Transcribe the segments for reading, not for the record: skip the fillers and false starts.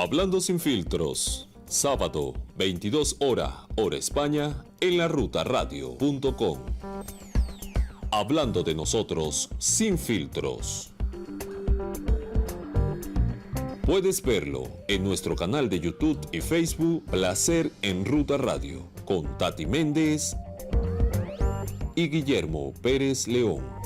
Hablando sin filtros. Sábado, 22 horas, hora España, en larutaradio.com. Hablando de nosotros sin filtros. Puedes verlo en nuestro canal de YouTube y Facebook Placer en Ruta Radio, con Tati Méndez y Guillermo Pérez León.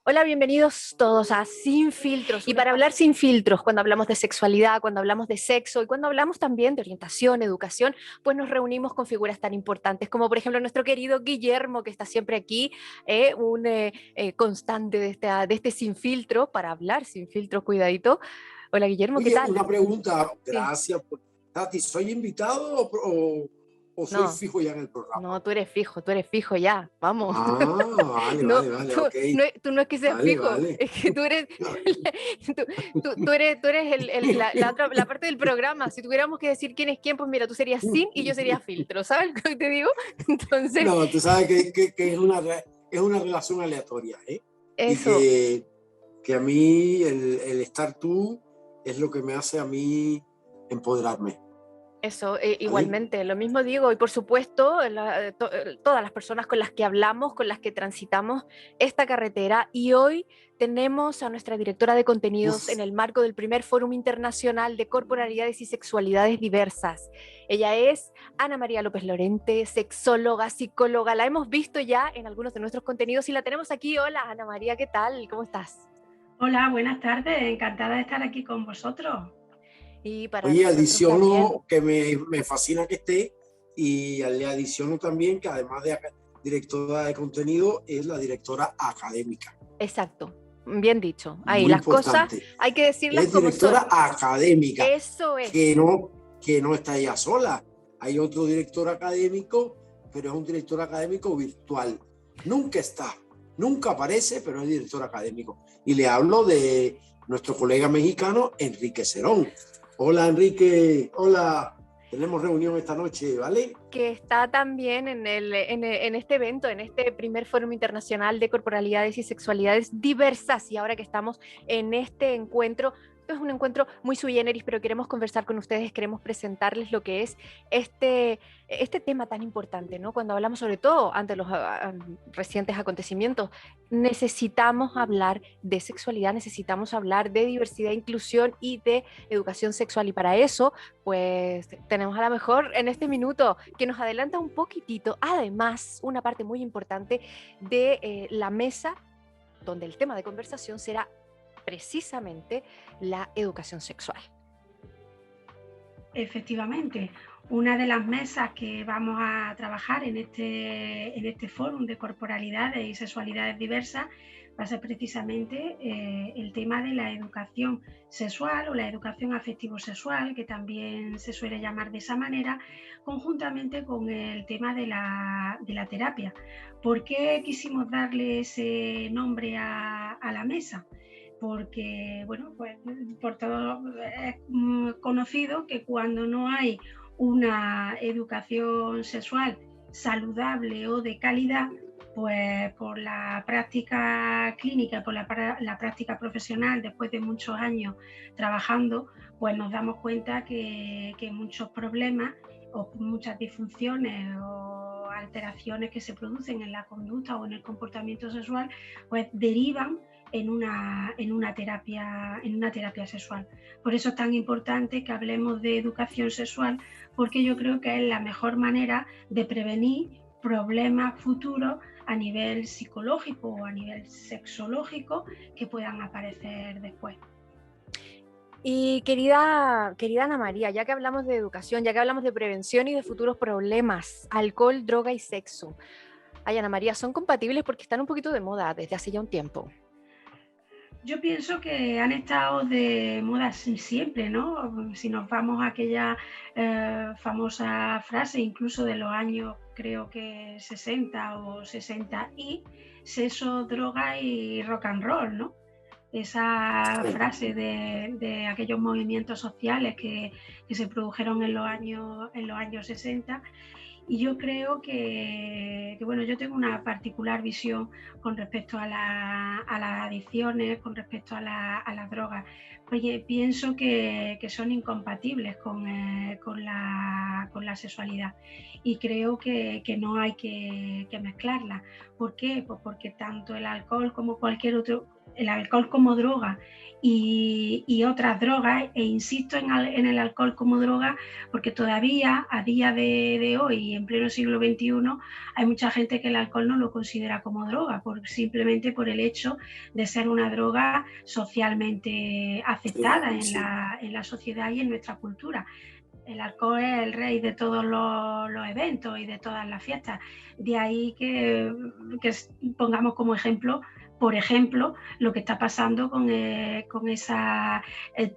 Hola, bienvenidos todos a Sin Filtros. Y para hablar sin filtros, cuando hablamos de sexualidad, cuando hablamos de sexo y cuando hablamos también de orientación, educación, pues nos reunimos con figuras tan importantes como por ejemplo nuestro querido Guillermo, que está siempre aquí, un constante de este Sin Filtro, para hablar sin filtros, cuidadito. Hola Guillermo, ¿qué Oye, tal? una pregunta, Sí. gracias. Tati, ¿soy invitado o soy No. fijo ya en el programa? No, tú eres fijo ya, vamos. Vale, No, vale, tú, ok. tú no es que seas Vale, fijo, vale. es que tú eres, tú eres la parte del programa. Si tuviéramos que decir quién es quién, pues mira, tú serías Sin y yo sería Filtro, ¿sabes lo que te digo? Entonces, No, tú sabes que es una relación aleatoria, ¿eh? eso. Y que a mí el estar tú es lo que me hace a mí empoderarme. Eso, igualmente, lo mismo digo, y por supuesto, todas las personas con las que hablamos, con las que transitamos esta carretera, y hoy tenemos a nuestra directora de contenidos en el marco del primer Fórum Internacional de Corporalidades y Sexualidades Diversas. Ella es Ana María López Lorente, sexóloga, psicóloga, la hemos visto ya en algunos de nuestros contenidos y la tenemos aquí. Hola Ana María, ¿qué tal? ¿Cómo estás? Hola, buenas tardes, encantada de estar aquí con vosotros. Y para Oye, nosotros adiciono también. que me fascina que esté y le adiciono también que además de directora de contenido es la directora académica. Exacto, bien dicho. Ahí Muy las importante. cosas hay que decirlas Es como son. directora académica. Eso es. Que no está ella sola. Hay otro director académico, pero es un director académico virtual. Nunca está, nunca aparece, pero es director académico. Y le hablo de nuestro colega mexicano, Enrique Cerón. Hola, Enrique. Hola. Tenemos reunión esta noche, ¿vale? Que está también en este evento, en este primer Fórum Internacional de Corporalidades y Sexualidades Diversas. Y ahora que estamos en este encuentro, es un encuentro muy sui generis, pero queremos conversar con ustedes, queremos presentarles lo que es este tema tan importante, ¿no? Cuando hablamos, sobre todo ante los recientes acontecimientos, necesitamos hablar de sexualidad, necesitamos hablar de diversidad, inclusión y de educación sexual. Y para eso, pues tenemos a la mejor en este minuto que nos adelanta un poquitito, además, una parte muy importante de la mesa donde el tema de conversación será precisamente la educación sexual. Efectivamente, una de las mesas que vamos a trabajar en este fórum de corporalidades y sexualidades diversas va a ser precisamente el tema de la educación sexual o la educación afectivo-sexual, que también se suele llamar de esa manera, conjuntamente con el tema de la terapia. ¿Por qué quisimos darle ese nombre a la mesa? Porque, bueno, pues por todo es conocido que cuando no hay una educación sexual saludable o de calidad, pues por la práctica clínica, por la práctica profesional, después de muchos años trabajando, pues nos damos cuenta que muchos problemas o muchas disfunciones o alteraciones que se producen en la conducta o en el comportamiento sexual, pues derivan en una terapia sexual. Por eso es tan importante que hablemos de educación sexual, porque yo creo que es la mejor manera de prevenir problemas futuros a nivel psicológico o a nivel sexológico que puedan aparecer después. Y querida Ana María, ya que hablamos de educación, ya que hablamos de prevención y de futuros problemas, alcohol, droga y sexo, ay, Ana María, ¿son compatibles porque están un poquito de moda desde hace ya un tiempo? Yo pienso que han estado de moda siempre, ¿no? Si nos vamos a aquella famosa frase, incluso de los años, creo que 60 o 60, y sexo, droga y rock and roll, ¿no? Esa frase de aquellos movimientos sociales que se produjeron en los años 60. Y yo creo que bueno, yo tengo una particular visión con respecto a las adicciones, con respecto a las drogas. Oye, pienso que son incompatibles con la sexualidad, y creo que no hay que mezclarlas. ¿Por qué? Pues porque tanto el alcohol como cualquier otro, el alcohol como droga y otras drogas, e insisto en el alcohol como droga, porque todavía a día de hoy, en pleno siglo XXI, hay mucha gente que el alcohol no lo considera como droga, simplemente por el hecho de ser una droga socialmente aceptada en la sociedad y en nuestra cultura. El alcohol es el rey de todos los eventos y de todas las fiestas. De ahí que pongamos como ejemplo, por ejemplo, lo que está pasando con esa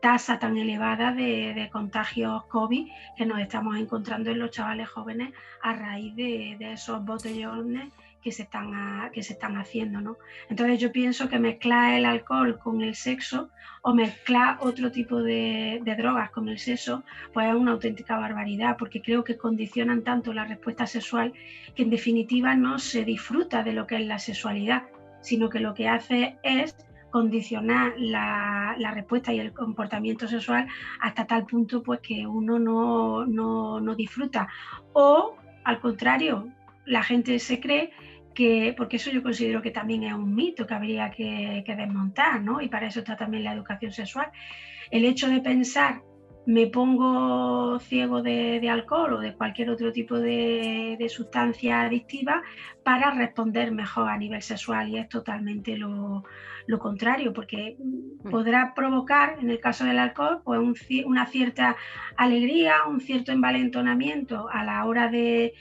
tasa tan elevada de contagios COVID que nos estamos encontrando en los chavales jóvenes a raíz de esos botellones que se están haciendo, ¿no? Entonces yo pienso que mezclar el alcohol con el sexo o mezclar otro tipo de drogas con el sexo, pues es una auténtica barbaridad, porque creo que condicionan tanto la respuesta sexual que en definitiva no se disfruta de lo que es la sexualidad, sino que lo que hace es condicionar la respuesta y el comportamiento sexual hasta tal punto pues que uno no disfruta. O al contrario, la gente se cree que, porque eso yo considero que también es un mito que habría que desmontar, ¿no? Y para eso está también la educación sexual. El hecho de pensar, me pongo ciego de alcohol o de cualquier otro tipo de sustancia adictiva para responder mejor a nivel sexual, y es totalmente lo contrario, porque podrá provocar, en el caso del alcohol, pues una cierta alegría, un cierto envalentonamiento a la hora de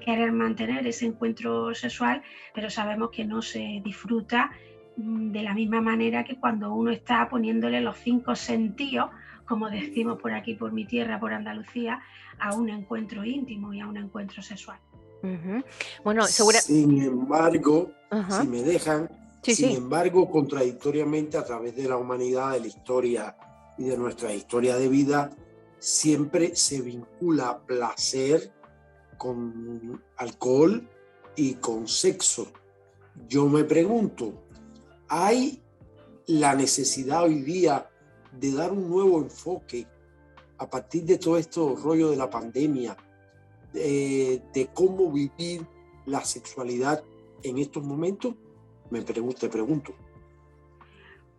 querer mantener ese encuentro sexual, pero sabemos que no se disfruta de la misma manera que cuando uno está poniéndole los 5 sentidos, como decimos por aquí, por mi tierra, por Andalucía, a un encuentro íntimo y a un encuentro sexual. Bueno, sin embargo, si me dejan, sin embargo, contradictoriamente, a través de la humanidad, de la historia y de nuestra historia de vida, siempre se vincula placer con alcohol y con sexo. Yo me pregunto, ¿hay la necesidad hoy día de dar un nuevo enfoque a partir de todo esto rollo de la pandemia, de cómo vivir la sexualidad en estos momentos? Te pregunto.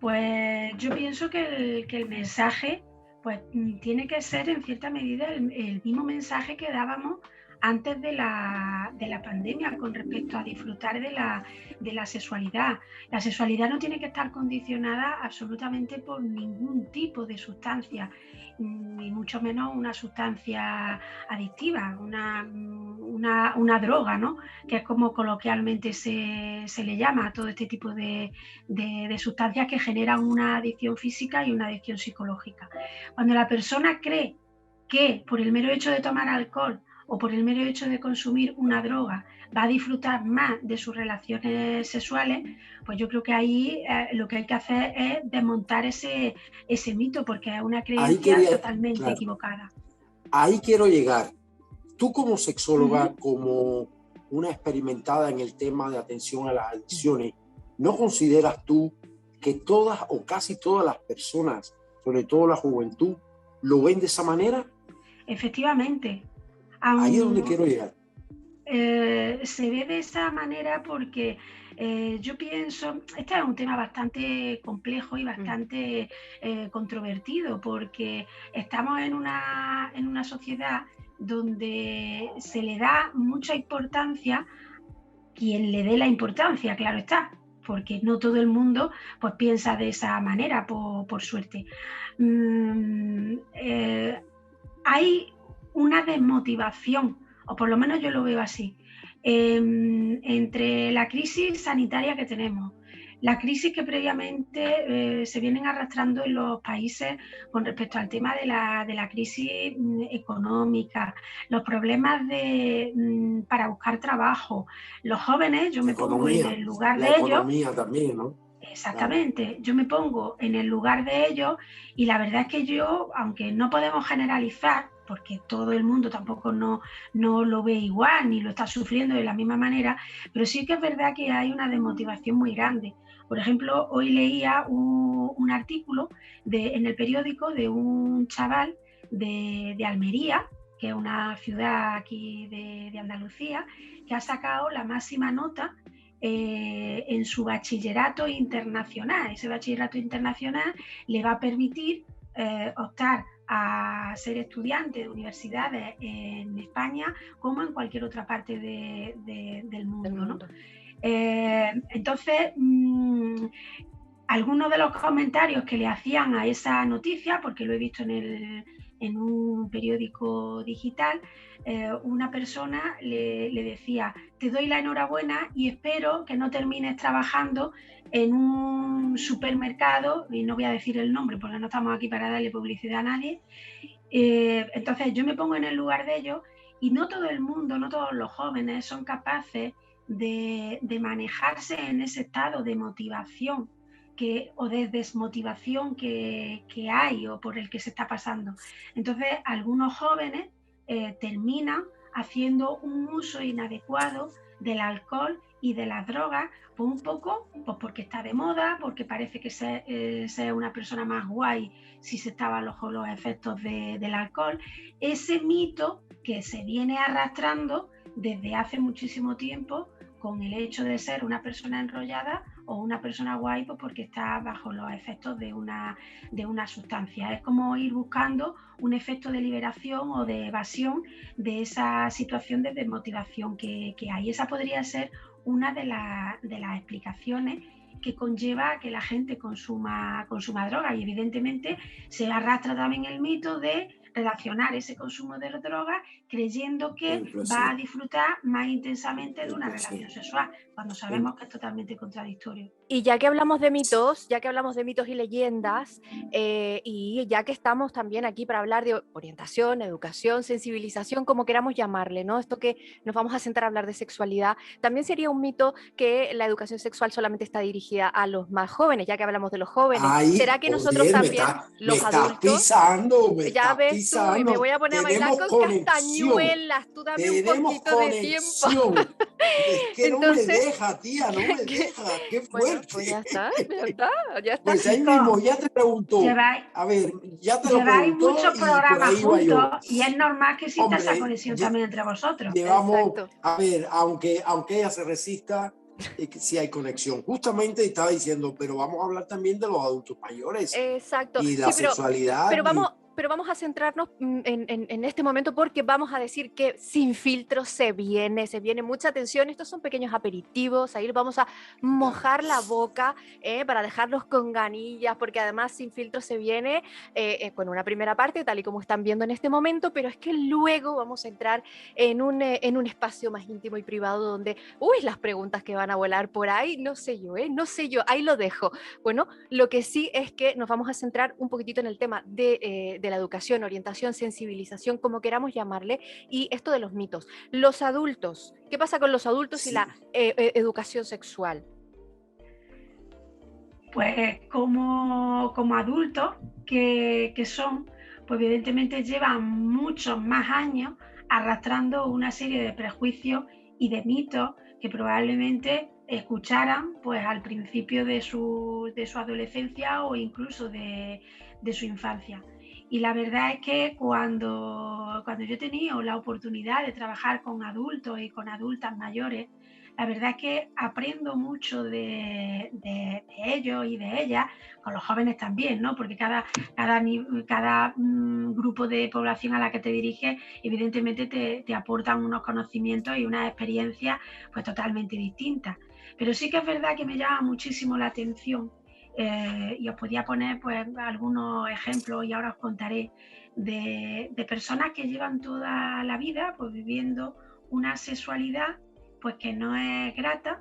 Pues yo pienso que el mensaje pues tiene que ser en cierta medida el mismo mensaje que dábamos antes de la pandemia con respecto a disfrutar de la sexualidad. La sexualidad no tiene que estar condicionada absolutamente por ningún tipo de sustancia, ni mucho menos una sustancia adictiva, una droga, ¿no? Que es como coloquialmente se le llama a todo este tipo de sustancias que generan una adicción física y una adicción psicológica. Cuando la persona cree que por el mero hecho de tomar alcohol o por el mero hecho de consumir una droga va a disfrutar más de sus relaciones sexuales, pues yo creo que ahí lo que hay que hacer es desmontar ese mito, porque es una creencia totalmente equivocada. Ahí quiero llegar. Tú como sexóloga, como una experimentada en el tema de atención a las adicciones, ¿no consideras tú que todas o casi todas las personas, sobre todo la juventud, lo ven de esa manera? Efectivamente. Ahí es donde quiero llegar. Se ve de esa manera porque yo pienso, este es un tema bastante complejo y bastante controvertido, porque estamos en una sociedad donde se le da mucha importancia, quien le dé la importancia, claro está, porque no todo el mundo pues piensa de esa manera, por suerte. Hay una desmotivación, o por lo menos yo lo veo así, entre la crisis sanitaria que tenemos, la crisis que previamente se vienen arrastrando en los países con respecto al tema de la crisis económica, los problemas para buscar trabajo. Los jóvenes, yo me pongo en el lugar de ellos. La economía también, ¿no? Exactamente, claro. Yo me pongo en el lugar de ellos y la verdad es que yo, aunque no podemos generalizar, porque todo el mundo tampoco no lo ve igual ni lo está sufriendo de la misma manera, pero sí que es verdad que hay una desmotivación muy grande. Por ejemplo, hoy leía un artículo en el periódico de un chaval de Almería, que es una ciudad aquí de Andalucía, que ha sacado la máxima nota en su bachillerato internacional. Ese bachillerato internacional le va a permitir optar a ser estudiante de universidades en España como en cualquier otra parte del mundo, ¿no? Entonces, algunos de los comentarios que le hacían a esa noticia, porque lo he visto en un periódico digital, una persona le decía: te doy la enhorabuena y espero que no termines trabajando en un supermercado, y no voy a decir el nombre porque no estamos aquí para darle publicidad a nadie. Entonces yo me pongo en el lugar de ellos, y no todo el mundo, no todos los jóvenes son capaces de manejarse en ese estado de motivación o de desmotivación que hay o por el que se está pasando. Entonces, algunos jóvenes terminan haciendo un uso inadecuado del alcohol y de las drogas, pues un poco pues porque está de moda, porque parece que ser una persona más guay si se está bajo los efectos del alcohol. Ese mito que se viene arrastrando desde hace muchísimo tiempo con el hecho de ser una persona enrollada o una persona guay, pues porque está bajo los efectos de una sustancia. Es como ir buscando un efecto de liberación o de evasión de esa situación de desmotivación que hay. Esa podría ser una de las explicaciones que conlleva que la gente consuma droga, y evidentemente se arrastra también el mito de relacionar ese consumo de drogas creyendo que va a disfrutar más intensamente de una relación sexual, cuando sabemos que es totalmente contradictorio. Y ya que hablamos de mitos, y leyendas, y ya que estamos también aquí para hablar de orientación, educación, sensibilización, como queramos llamarle, ¿no? Esto que nos vamos a sentar a hablar de sexualidad, también sería un mito que la educación sexual solamente está dirigida a los más jóvenes, ya que hablamos de los jóvenes. Ay, ¿Será que nosotros también, los adultos? Ya ves tú, y me voy a poner a bailar con castañuelas, tú dame un poquito de tiempo. Es que entonces, no me deja, tía, no me deja, qué fuerte. Bueno, pues ya está. Pues ahí mismo, ya te preguntó. A ver, ya te lo preguntó. Muchos programas juntos y es normal que exista esa conexión también entre vosotros. Llevamos, a ver, aunque ella se resista, sí hay conexión. Justamente estaba diciendo, pero vamos a hablar también de los adultos mayores. Exacto. Y la sexualidad. Pero vamos a centrarnos en este momento, porque vamos a decir que Sin Filtro se viene mucha atención. Estos son pequeños aperitivos, ahí vamos a mojar la boca para dejarlos con ganillas, porque además Sin Filtro se viene con una primera parte, tal y como están viendo en este momento, pero es que luego vamos a entrar en un espacio más íntimo y privado donde, las preguntas que van a volar por ahí, no sé yo, ahí lo dejo. Bueno, lo que sí es que nos vamos a centrar un poquitito en el tema de la educación, orientación, sensibilización, como queramos llamarle, y esto de los mitos. Los adultos, ¿qué pasa con los adultos y la educación sexual? Pues como adultos que son, pues evidentemente llevan muchos más años arrastrando una serie de prejuicios y de mitos que probablemente escucharan pues al principio de su adolescencia o incluso de su infancia. Y la verdad es que cuando yo he tenido la oportunidad de trabajar con adultos y con adultas mayores, la verdad es que aprendo mucho de ellos y de ellas, con los jóvenes también, ¿no? Porque cada grupo de población a la que te diriges, evidentemente te aportan unos conocimientos y unas experiencias pues totalmente distintas. Pero sí que es verdad que me llama muchísimo la atención, y os podía poner pues algunos ejemplos y ahora os contaré de personas que llevan toda la vida pues viviendo una sexualidad pues que no es grata,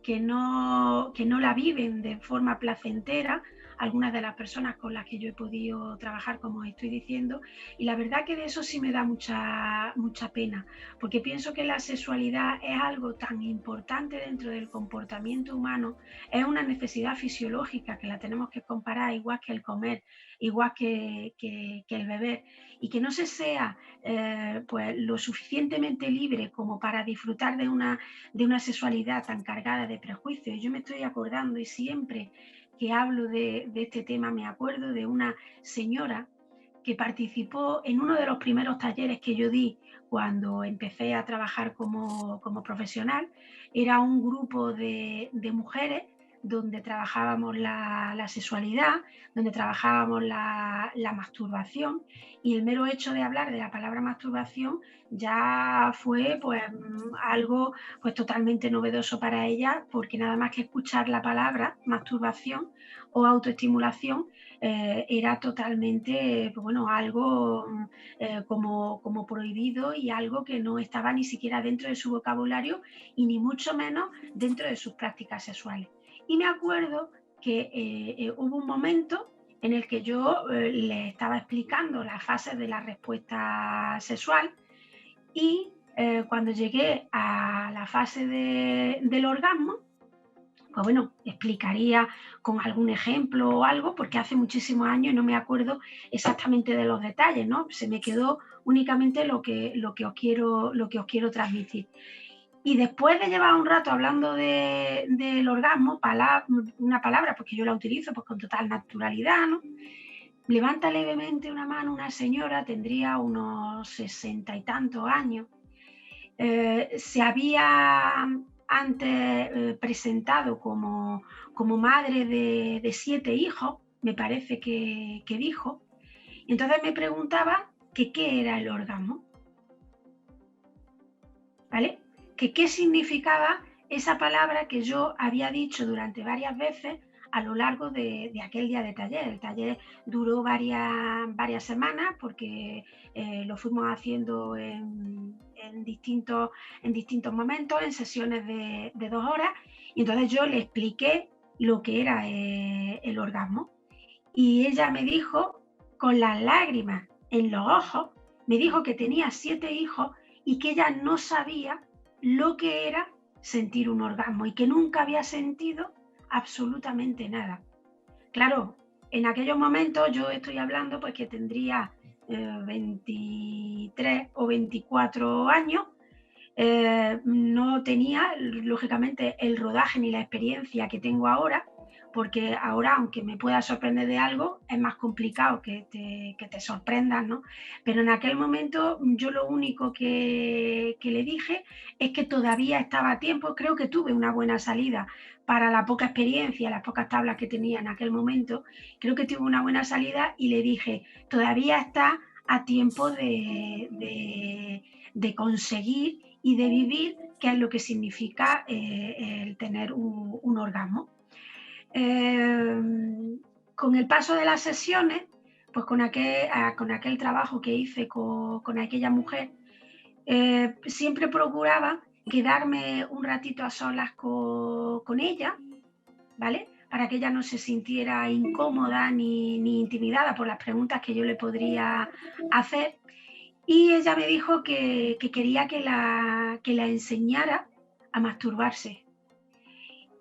que no la viven de forma placentera, algunas de las personas con las que yo he podido trabajar, como os estoy diciendo, y la verdad que de eso sí me da mucha pena, porque pienso que la sexualidad es algo tan importante dentro del comportamiento humano, es una necesidad fisiológica que la tenemos que comparar igual que el comer, igual que el beber, y que no se sea pues lo suficientemente libre como para disfrutar de una sexualidad tan cargada de prejuicios. Yo me estoy acordando, y siempre que hablo de este tema me acuerdo de una señora que participó en uno de los primeros talleres que yo di cuando empecé a trabajar como profesional. Era un grupo de mujeres donde trabajábamos la sexualidad, donde trabajábamos la masturbación, y el mero hecho de hablar de la palabra masturbación ya fue pues algo pues totalmente novedoso para ella, porque nada más que escuchar la palabra masturbación o autoestimulación era totalmente pues bueno, algo como prohibido, y algo que no estaba ni siquiera dentro de su vocabulario y ni mucho menos dentro de sus prácticas sexuales. Y me acuerdo que hubo un momento en el que yo le estaba explicando las fases de la respuesta sexual, y cuando llegué a la fase del orgasmo, pues bueno, explicaría con algún ejemplo o algo, porque hace muchísimos años y no me acuerdo exactamente de los detalles, ¿no? Se me quedó únicamente lo que os quiero transmitir. Y después de llevar un rato hablando del orgasmo, una palabra porque yo la utilizo pues con total naturalidad, ¿no? Levanta levemente una mano una señora, tendría unos 60 y tantos años. Se había antes presentado como madre de 7 hijos, me parece que dijo. Y entonces me preguntaba que qué era el orgasmo, ¿vale? Que qué significaba esa palabra que yo había dicho durante varias veces a lo largo de aquel día de taller. El taller duró varias semanas, porque lo fuimos haciendo en distintos momentos, en sesiones de 2 horas, y entonces yo le expliqué lo que era el orgasmo. Y ella me dijo, con las lágrimas en los ojos, me dijo que tenía 7 hijos y que ella no sabía lo que era sentir un orgasmo y que nunca había sentido absolutamente nada. Claro, en aquellos momentos yo estoy hablando pues que tendría 23 o 24 años, no tenía lógicamente el rodaje ni la experiencia que tengo ahora, porque ahora, aunque me pueda sorprender de algo, es más complicado que te sorprendas, ¿no? Pero en aquel momento yo lo único que le dije es que todavía estaba a tiempo. Creo que tuve una buena salida para la poca experiencia, las pocas tablas que tenía en aquel momento. Creo que tuve una buena salida y le dije, todavía está a tiempo de conseguir y de vivir qué es lo que significa el tener un orgasmo. Con el paso de las sesiones, pues con aquel trabajo que hice con aquella mujer, siempre procuraba quedarme un ratito a solas con ella, ¿vale? Para que ella no se sintiera incómoda ni intimidada por las preguntas que yo le podría hacer. Y ella me dijo que quería que la enseñara a masturbarse.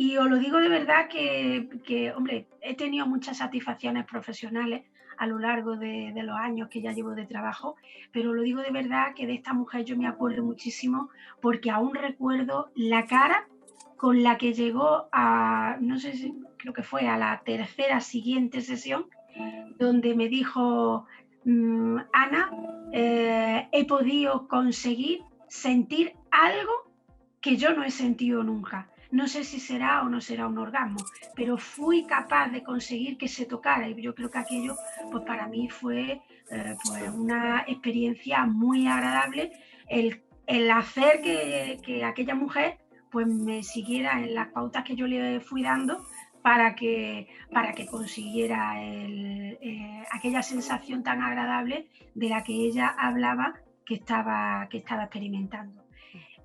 Y os lo digo de verdad que, hombre, he tenido muchas satisfacciones profesionales a lo largo de los años que ya llevo de trabajo, pero lo digo de verdad que de esta mujer yo me acuerdo muchísimo, porque aún recuerdo la cara con la que llegó a, no sé si, creo que fue a la tercera siguiente sesión, donde me dijo, Ana, he podido conseguir sentir algo que yo no he sentido nunca. No sé si será o no será un orgasmo, pero fui capaz de conseguir que se tocara, y yo creo que aquello pues para mí fue pues una experiencia muy agradable, el hacer que aquella mujer pues me siguiera en las pautas que yo le fui dando para que consiguiera aquella sensación tan agradable de la que ella hablaba que estaba experimentando.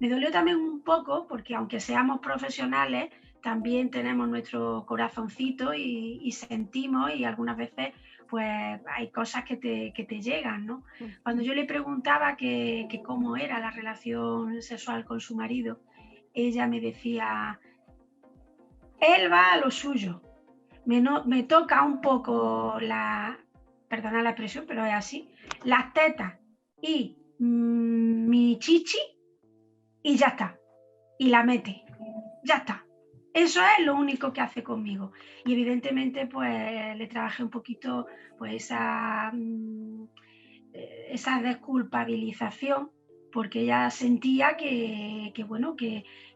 Me dolió también un poco porque, aunque seamos profesionales, también tenemos nuestro corazoncito y sentimos, y algunas veces pues hay cosas que te llegan, ¿no? Cuando yo le preguntaba que cómo era la relación sexual con su marido, ella me decía, él va a lo suyo, me toca un poco perdona la expresión, pero es así, las tetas y mi chichi y ya está, y la mete, ya está. Eso es lo único que hace conmigo. Y evidentemente pues le trabajé un poquito pues esa desculpabilización, porque ella sentía que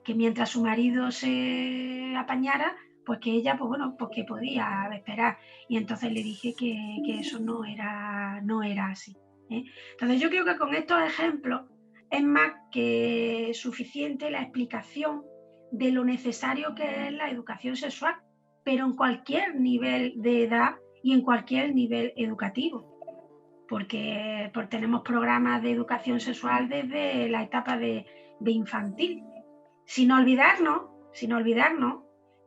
mientras su marido se apañara, pues que ella pues que podía esperar. Y entonces le dije que eso no era así, ¿eh? Entonces yo creo que con estos ejemplos es más que suficiente la explicación de lo necesario que es la educación sexual, pero en cualquier nivel de edad y en cualquier nivel educativo, porque tenemos programas de educación sexual desde la etapa de infantil, sin olvidarnos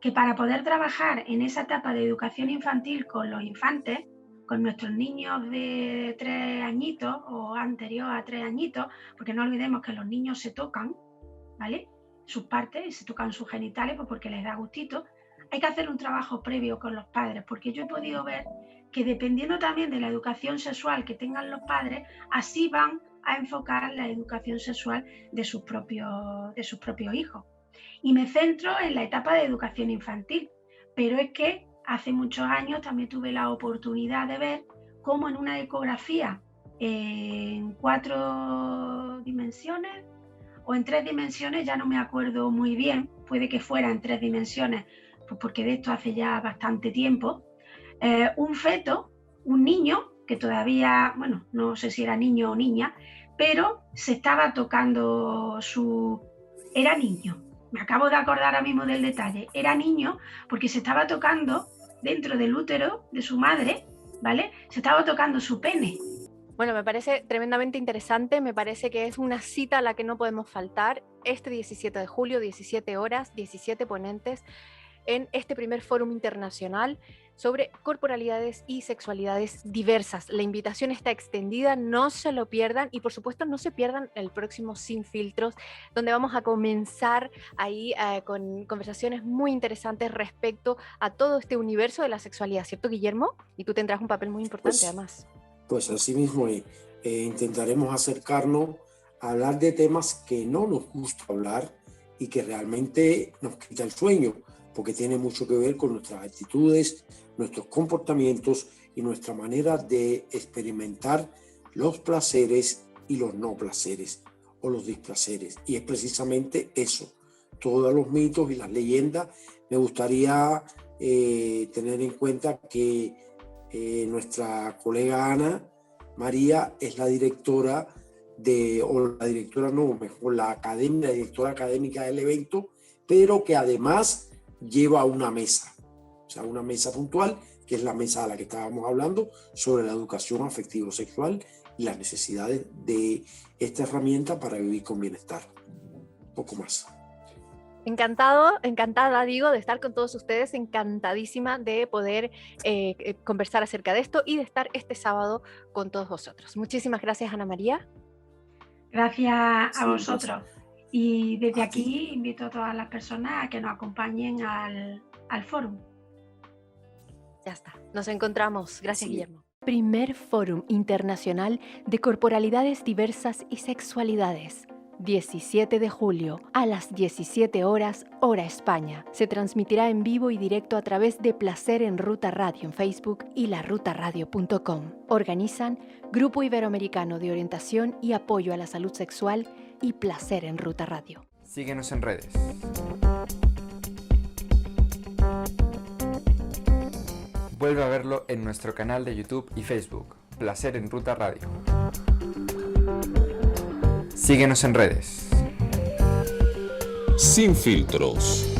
que para poder trabajar en esa etapa de educación infantil con los infantes, con nuestros niños de 3 añitos o anterior a 3 añitos, porque no olvidemos que los niños se tocan, ¿vale?, sus partes y se tocan sus genitales pues porque les da gustito. Hay que hacer un trabajo previo con los padres, porque yo he podido ver que dependiendo también de la educación sexual que tengan los padres, así van a enfocar la educación sexual de sus propios hijos. Y me centro en la etapa de educación infantil, pero es que hace muchos años también tuve la oportunidad de ver cómo en una ecografía en 4 dimensiones o en 3 dimensiones, ya no me acuerdo muy bien, puede que fuera en 3 dimensiones, pues porque de esto hace ya bastante tiempo, un feto, un niño, que todavía, bueno, no sé si era niño o niña, pero se estaba tocando era niño, me acabo de acordar ahora mismo del detalle, era niño porque se estaba tocando dentro del útero de su madre, ¿vale? Se estaba tocando su pene. Bueno, me parece tremendamente interesante, me parece que es una cita a la que no podemos faltar. Este 17 de julio, 17 horas, 17 ponentes en este primer Fórum Internacional sobre corporalidades y sexualidades diversas. La invitación está extendida, no se lo pierdan y por supuesto no se pierdan el próximo Sin Filtros, donde vamos a comenzar ahí con conversaciones muy interesantes respecto a todo este universo de la sexualidad, ¿cierto, Guillermo? Y tú tendrás un papel muy importante además. Pues así mismo intentaremos acercarnos a hablar de temas que no nos gusta hablar y que realmente nos quita el sueño, porque tiene mucho que ver con nuestras actitudes, nuestros comportamientos y nuestra manera de experimentar los placeres y los no placeres o los displaceres. Y es precisamente eso, todos los mitos y las leyendas. Me gustaría tener en cuenta que nuestra colega Ana María es la directora la directora académica del evento, pero que además lleva una mesa, o sea, una mesa puntual, que es la mesa a la que estábamos hablando, sobre la educación afectivo-sexual y las necesidades de esta herramienta para vivir con bienestar. Poco más. Encantada digo de estar con todos ustedes, encantadísima de poder conversar acerca de esto y de estar este sábado con todos vosotros. Muchísimas gracias, Ana María. Gracias a vosotros. Y desde aquí invito a todas las personas a que nos acompañen al fórum. Ya está, nos encontramos. Gracias, Guillermo. Primer Fórum Internacional de Corporalidades Diversas y Sexualidades. 17 de julio, a las 17 horas, hora España. Se transmitirá en vivo y directo a través de Placer en Ruta Radio en Facebook y larutaradio.com. Organizan Grupo Iberoamericano de Orientación y Apoyo a la Salud Sexual y Placer en Ruta Radio. Síguenos en redes. Vuelve a verlo en nuestro canal de YouTube y Facebook, Placer en Ruta Radio. Síguenos en redes. Sin Filtros.